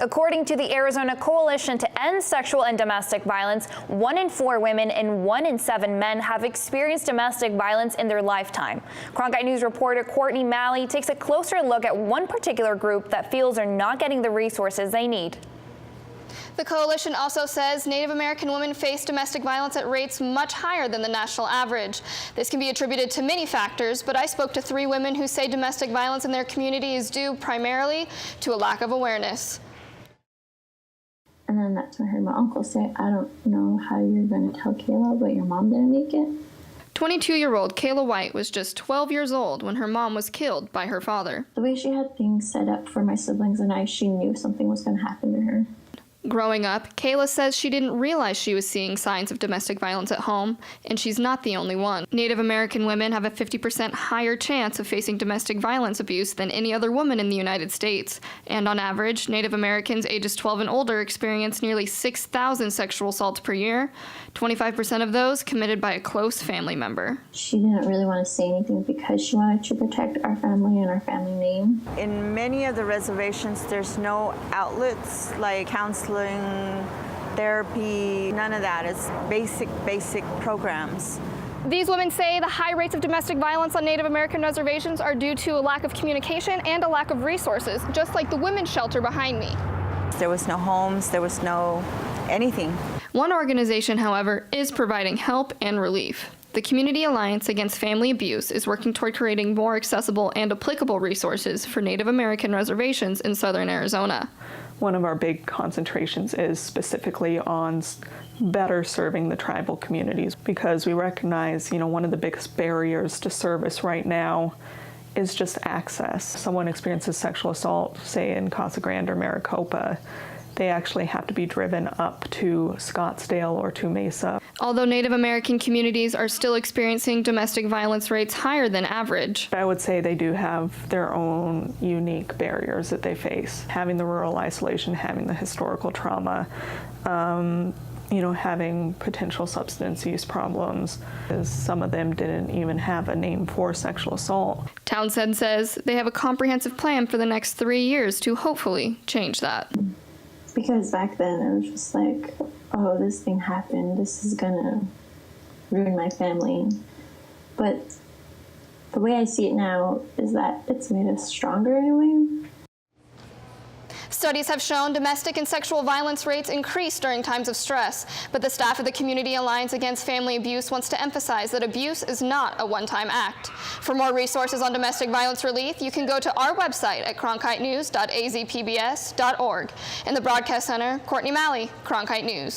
According to the Arizona Coalition to End Sexual and Domestic Violence, 1 in 4 women and 1 in 7 men have experienced domestic violence in their lifetime. Cronkite News reporter Courtney takes a closer look at one particular group that feels are not getting the resources they need. The coalition also says Native American women face domestic violence at rates much higher than the national average. This can be attributed to many factors, but I spoke to 3 women who say domestic violence in their community is due primarily to a lack of awareness. And then that's when I heard my uncle say, I don't know how you're going to tell Kayla, but your mom didn't make it. 22-year-old Kayla White was just 12 years old when her mom was killed by her father. The way she had things set up for my siblings and I, she knew something was going to happen to her. Growing up, Kayla says she didn't realize she was seeing signs of domestic violence at home, and she's not the only one. Native American women have a 50% higher chance of facing domestic violence abuse than any other woman in the United States. And on average, Native Americans ages 12 and older experience nearly 6,000 sexual assaults per year, 25% of those committed by a close family member. She didn't really want to say anything because she wanted to protect our family and our family name. In many of the reservations, there's no outlets like counseling, therapy, none of that. It's basic programs. These women say the high rates of domestic violence on Native American reservations are due to a lack of communication and a lack of resources, just like the women's shelter behind me. There was no homes, there was no anything. One organization, however, is providing help and relief. The Community Alliance Against Family Abuse is working toward creating more accessible and applicable resources for Native American reservations in southern Arizona. One of our big concentrations is specifically on better serving the tribal communities, because we recognize, one of the biggest barriers to service right now is just access. Someone experiences sexual assault, say in Casa Grande or Maricopa, they actually have to be driven up to Scottsdale or to Mesa. Although Native American communities are still experiencing domestic violence rates higher than average, I would say they do have their own unique barriers that they face. Having the rural isolation, having the historical trauma, having potential substance use problems, because some of them didn't even have a name for sexual assault. Townsend says they have a comprehensive plan for the next 3 years to hopefully change that. Because back then it was just like, oh, this thing happened, this is gonna ruin my family. But the way I see it now is that it's made us stronger in a way. Studies have shown domestic and sexual violence rates increase during times of stress, but the staff of the Community Alliance Against Family Abuse wants to emphasize that abuse is not a one-time act. For more resources on domestic violence relief, you can go to our website at cronkitenews.azpbs.org. In the Broadcast Center, Courtney, Cronkite News.